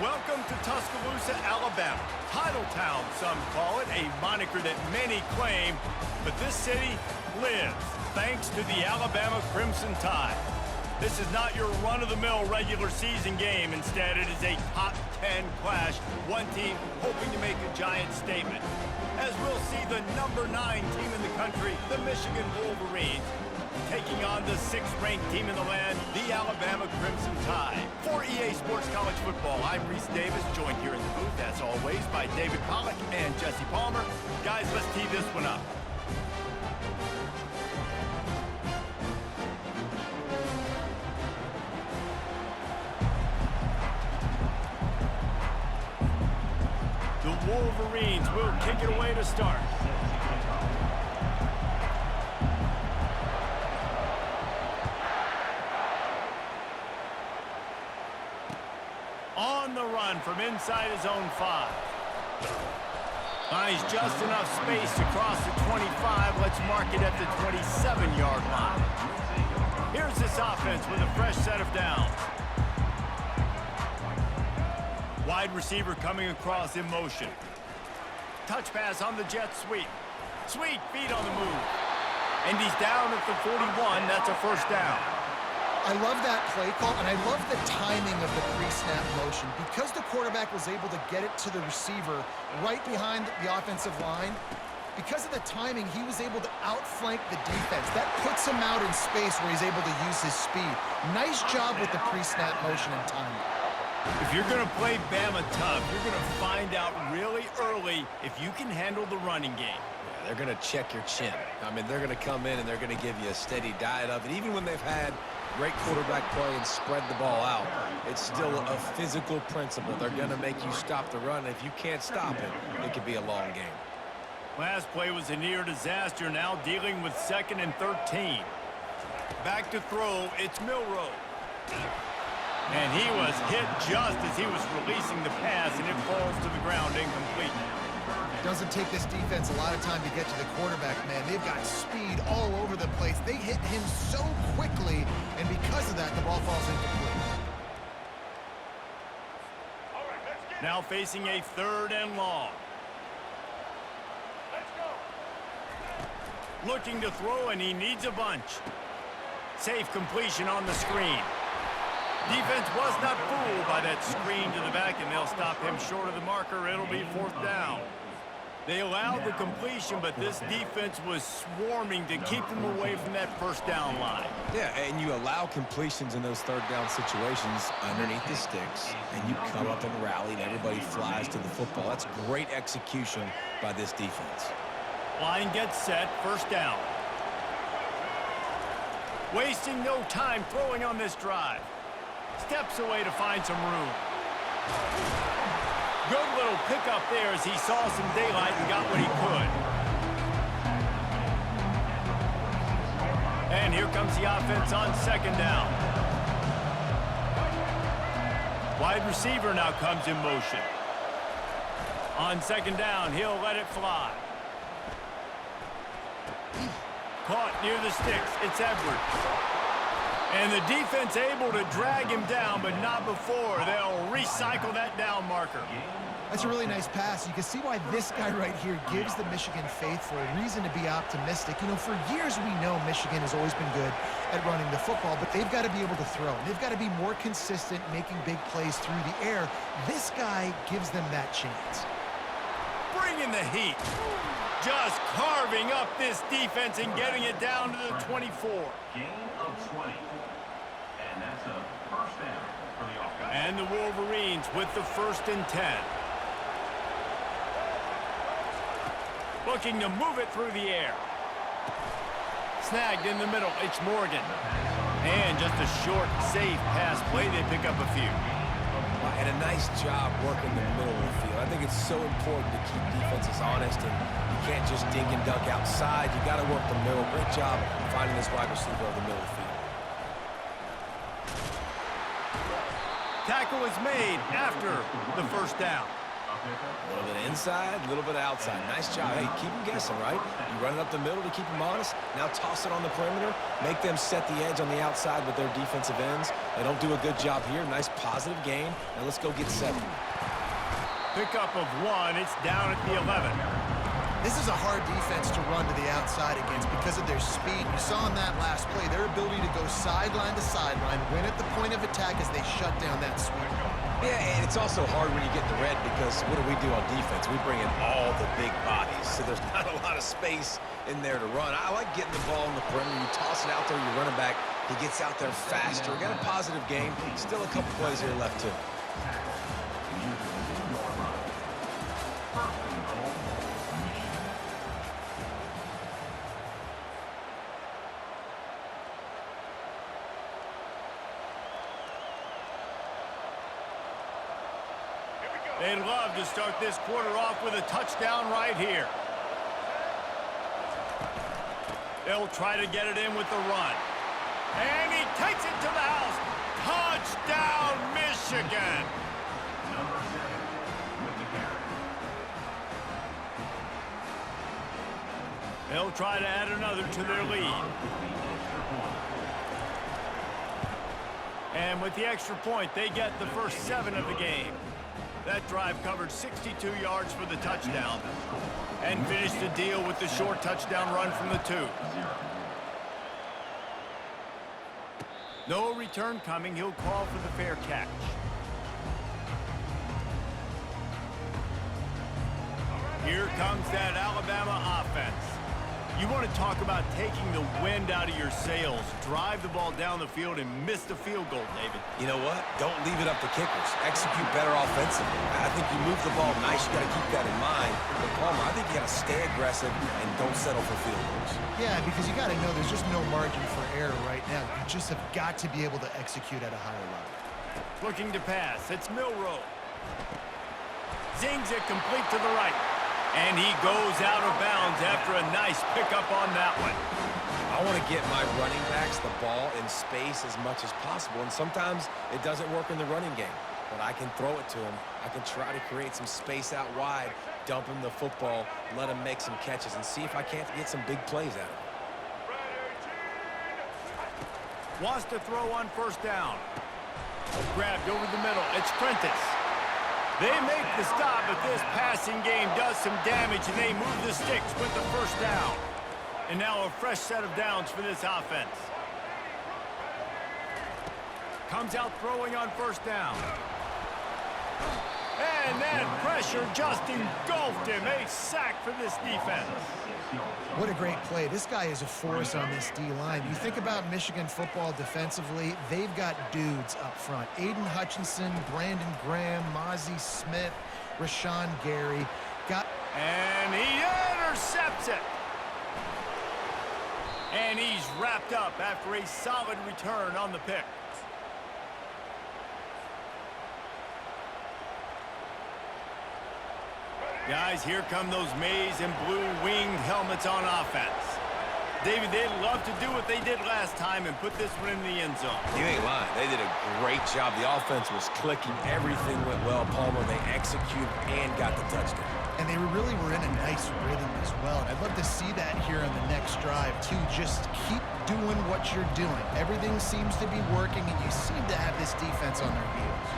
Welcome to Tuscaloosa, Alabama. Title Town, some call it, a moniker that many claim, but this city lives thanks to the Alabama Crimson Tide. This is not your run-of-the-mill regular season game. Instead, it is a top 10 clash, one team hoping to make a giant statement. As we'll see the number 9 team in the country, the Michigan Wolverines, taking on the 6th-ranked team in the land, the Alabama Crimson Tide. For EA Sports College Football, I'm Reese Davis, joined here in the booth, as always, by David Pollack and Jesse Palmer. Guys, let's tee this one up. The Wolverines will kick it away to start. On the run from inside his own 5. Finds just enough space to cross the 25. Let's mark it at the 27-yard line. Here's this offense with a fresh set of downs. Wide receiver coming across in motion. Touch pass on the jet sweep. Sweet feet on the move. And he's down at the 41. That's a first down. I love that play call, and I love the timing of the pre-snap motion. Because the quarterback was able to get it to the receiver right behind the offensive line, because of the timing, he was able to outflank the defense. That puts him out in space where he's able to use his speed. Nice job with the pre-snap motion and timing. If you're going to play Bama tough, you're going to find out really early if you can handle the running game. Yeah, they're going to check your chin. I mean, they're going to come in and they're going to give you a steady diet of it. Even when they've had great quarterback play and spread the ball out, it's still a physical principle. They're going to make you stop the run. If you can't stop it, it could be a long game. Last play was a near disaster, now dealing with 2nd and 13. Back to throw, it's Milroe. And he was hit just as he was releasing the pass, and it falls to the ground incomplete. Doesn't take this defense a lot of time to get to the quarterback, man. They've got speed all over the place. They hit him so quickly, and because of that, the ball falls incomplete. Now facing a 3rd and long. Looking to throw, and he needs a bunch. Safe completion on the screen. Defense was not fooled by that screen to the back, and they'll stop him short of the marker. It'll be 4th down. They allowed the completion, but this defense was swarming to keep them away from that 1st down line. Yeah, and you allow completions in those 3rd down situations underneath the sticks, and you come up and rally, and everybody flies to the football. That's great execution by this defense. Line gets set, 1st down. Wasting no time throwing on this drive. Steps away to find some room. Good little pickup there as he saw some daylight and got what he could. And here comes the offense on 2nd down. Wide receiver now comes in motion. On 2nd down, he'll let it fly. Caught near the sticks. It's Edwards. And the defense able to drag him down, but not before. They'll recycle that down marker. That's a really nice pass. You can see why this guy right here gives the Michigan faithful a reason to be optimistic. You know, for years we know Michigan has always been good at running the football, but they've got to be able to throw. They've got to be more consistent making big plays through the air. This guy gives them that chance. Bringing the heat. Just carving up this defense and getting it down to the 24. Gain of 20. And that's a 1st down for the offense. And the Wolverines with the 1st and 10. Looking to move it through the air. Snagged in the middle, it's Morgan. And just a short, safe pass play. They pick up a few. And a nice job working the middle of the field. I think it's so important to keep defenses honest, and you can't just dink and dunk outside. You got to work the middle. Great job finding this wide receiver over the middle of the field. Tackle is made after the 1st down. A little bit inside, a little bit outside. Nice job. Hey, keep them guessing, right? You run it up the middle to keep them honest. Now toss it on the perimeter. Make them set the edge on the outside with their defensive ends. They don't do a good job here. Nice positive gain. Now let's go get 7. Pickup of 1. It's down at the 11. This is a hard defense to run to the outside against because of their speed. You saw in that last play their ability to go sideline to sideline, win at the point of attack as they shut down that sweep. Yeah, and it's also hard when you get the red because what do on defense? We bring in all the big bodies, so there's not a lot of space in there to run. I like getting the ball in the perimeter. You toss it out there, you're running back. He gets out there faster. Got a positive game. Still a couple plays here left, too. They'd love to start this quarter off with a touchdown right here. They'll try to get it in with the run. And he takes it to the house. Touchdown, Michigan. Number 7 with the carry. They'll try to add another to their lead. And with the extra point, they get the first 7 of the game. That drive covered 62 yards for the touchdown and finished the deal with the short touchdown run from the 2. No return coming. He'll call for the fair catch. Here comes that Alabama offense. You want to talk about taking the wind out of your sails. Drive the ball down the field and miss the field goal, David. You know what? Don't leave it up to kickers. Execute better offensively. I think you move the ball nice. You got to keep that in mind. But Palmer, I think you got to stay aggressive and don't settle for field goals. Yeah, because you got to know there's just no margin for error right now. You just have got to be able to execute at a higher level. Looking to pass. It's Milroe. Zings it complete to the right. And he goes out of bounds after a nice pickup on that one. I want to get my running backs the ball in space as much as possible, and sometimes it doesn't work in the running game. But I can throw it to him. I can try to create some space out wide, dump him the football, let him make some catches, and see if I can't get some big plays out of him. Wants to throw on first down. Grabbed over the middle. It's Prentice. They make the stop, but this passing game does some damage, and they move the sticks with the first down. And now a fresh set of downs for this offense. Comes out throwing on first down. And that pressure just engulfed him. A sack for this defense. What a great play. This guy is a force on this D-line. You think about Michigan football defensively, they've got dudes up front. Aiden Hutchinson, Brandon Graham, Mozzie Smith, Rashawn Gary. And he intercepts it. And he's wrapped up after a solid return on the pick. Guys, here come those maize and blue winged helmets on offense. David, they'd love to do what they did last time and put this one in the end zone. You ain't lying. They did a great job. The offense was clicking. Everything went well. Palmer, they executed and got the touchdown. And they really were in a nice rhythm as well. And I'd love to see that here on the next drive, too. Just keep doing what you're doing. Everything seems to be working, and you seem to have this defense on their heels.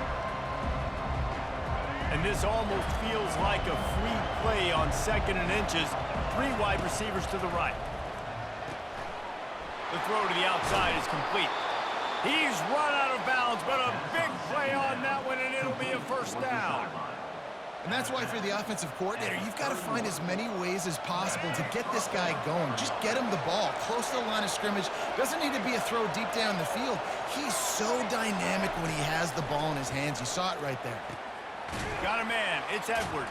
And this almost feels like a free play on 2nd and inches. 3 wide receivers to the right. The throw to the outside is complete. He's run out of bounds, but a big play on that one, and it'll be a first down. And that's why for the offensive coordinator, you've got to find as many ways as possible to get this guy going. Just get him the ball close to the line of scrimmage. Doesn't need to be a throw deep down the field. He's so dynamic when he has the ball in his hands. You saw it right there. Got a man. It's Edwards.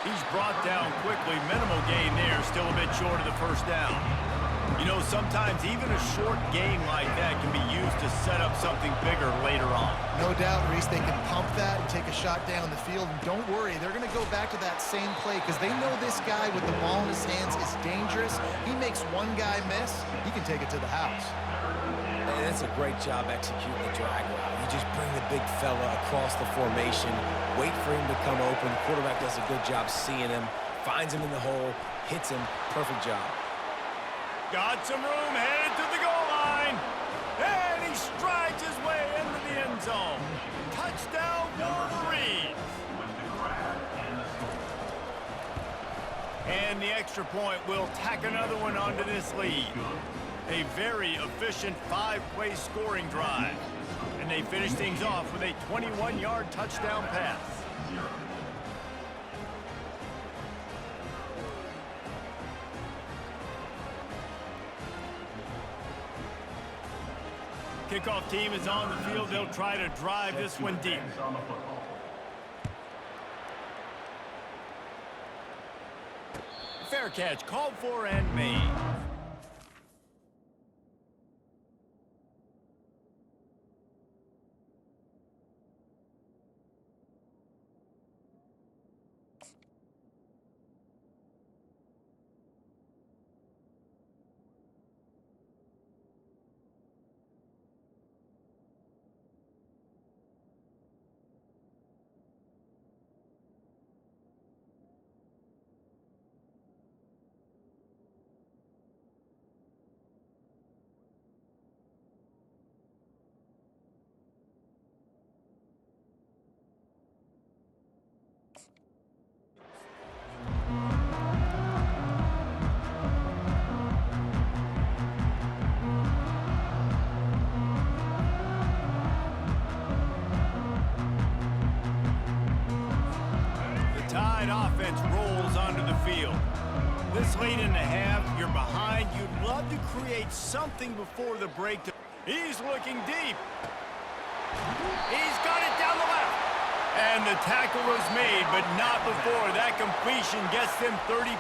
He's brought down quickly. Minimal gain there. Still a bit short of the first down. You know, sometimes even a short gain like that can be used to set up something bigger later on. No doubt, Reese, they can pump that and take a shot down the field. And don't worry, they're going to go back to that same play because they know this guy with the ball in his hands is dangerous. He makes one guy miss, he can take it to the house. And that's a great job executing the drag route. You just bring the big fella across the formation, wait for him to come open. The quarterback does a good job seeing him, finds him in the hole, hits him. Perfect job. Got some room, headed to the goal line. And he strides his way into the end zone. Touchdown, Wolverines. And the extra point will tack another one onto this lead. A very efficient 5-play scoring drive. And they finish things off with a 21-yard touchdown pass. Kickoff team is on the field. They'll try to drive this one deep. Fair catch called for and made. Offense rolls onto the field. This late in the half, you're behind. You'd love to create something before the break. He's looking deep. He's got it down the left. And the tackle was made, but not before that completion gets them 30+.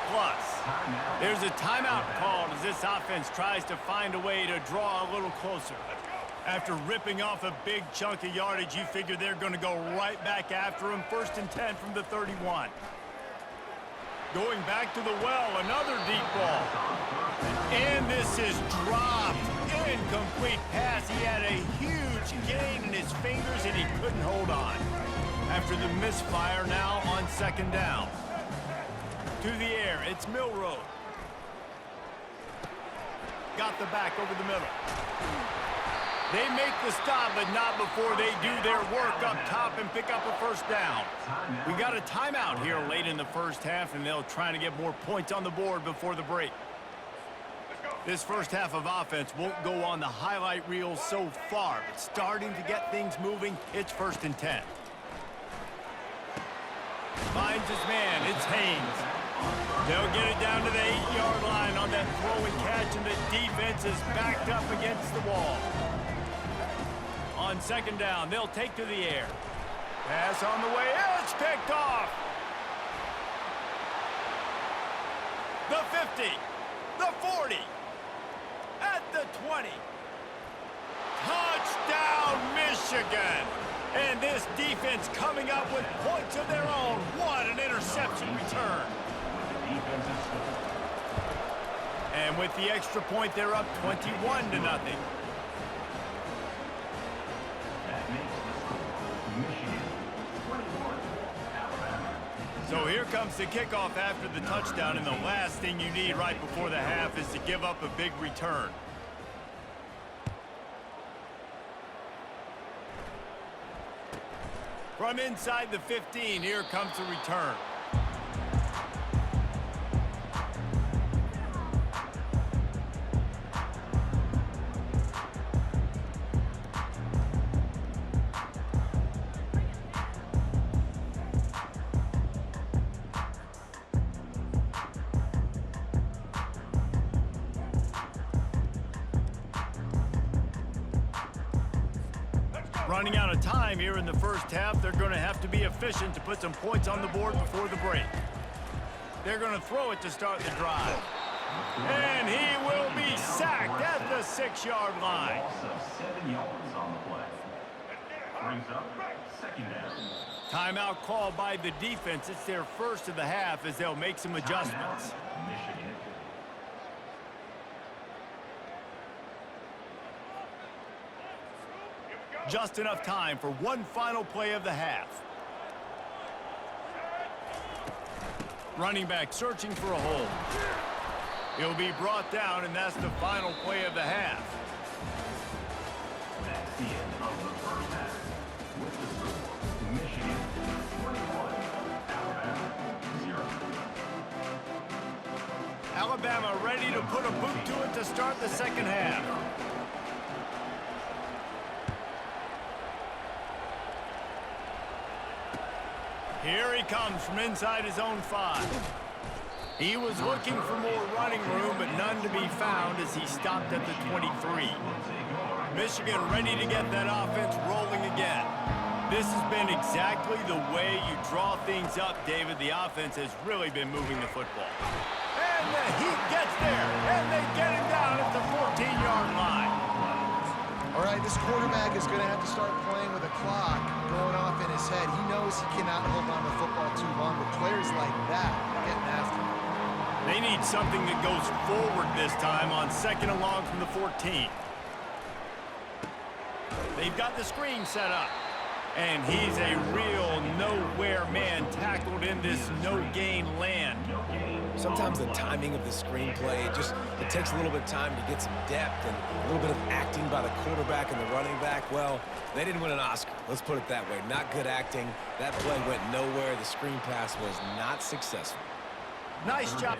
There's a timeout called as this offense tries to find a way to draw a little closer. After ripping off a big chunk of yardage, you figure they're going to go right back after him. 1st and 10 from the 31. Going back to the well, another deep ball. And this is dropped. Incomplete pass. He had a huge gain in his fingers, and he couldn't hold on. After the misfire, now on 2nd down. To the air, it's Milrow. Got the back over the middle. They make the stop, but not before they do their work up top and pick up a 1st down. We got a timeout here late in the 1st half, and they'll try to get more points on the board before the break. This 1st half of offense won't go on the highlight reel so far, but starting to get things moving. It's 1st and 10. Finds his man. It's Haynes. They'll get it down to the 8-yard line on that throw and catch, and the defense is backed up against the wall. On 2nd down, they'll take to the air. Pass on the way. It's picked off. The 50. The 40. At the 20. Touchdown, Michigan. And this defense coming up with points of their own. What an interception return. And with the extra point, they're up 21-0. So here comes the kickoff after the touchdown, and the last thing you need right before the half is to give up a big return. From inside the 15, here comes the return. Running out of time here in the 1st half. They're going to have to be efficient to put some points on the board before the break. They're going to throw it to start the drive. And he will be sacked at the 6-yard line. Loss of 7 yards on the play. Brings up 2nd down. Timeout called by the defense. It's their 1st of the half as they'll make some adjustments. Michigan. Just enough time for one final play of the half. Running back searching for a hole. He'll be brought down, and that's the final play of the half. That's the end of the first half. With the score, Michigan 21, Alabama 0. Alabama ready to put a boot to it to start the second half. Here he comes from inside his own 5. He was looking for more running room, but none to be found as he stopped at the 23. Michigan ready to get that offense rolling again. This has been exactly the way you draw things up, David. The offense has really been moving the football. And the Heat gets there, and they get him down at the 14-yard line. All right, this quarterback is going to have to start playing with a clock going off in his head. He knows he cannot hold on to the football too long, but players like that are getting after him. They need something that goes forward this time on second and long from the 14. They've got the screen set up. And he's a real nowhere man tackled in this no-gain land. Sometimes the timing of the screenplay, it takes a little bit of time to get some depth and a little bit of acting by the quarterback and the running back. Well, they didn't win an Oscar. Let's put it that way. Not good acting. That play went nowhere. The screen pass was not successful. Nice job.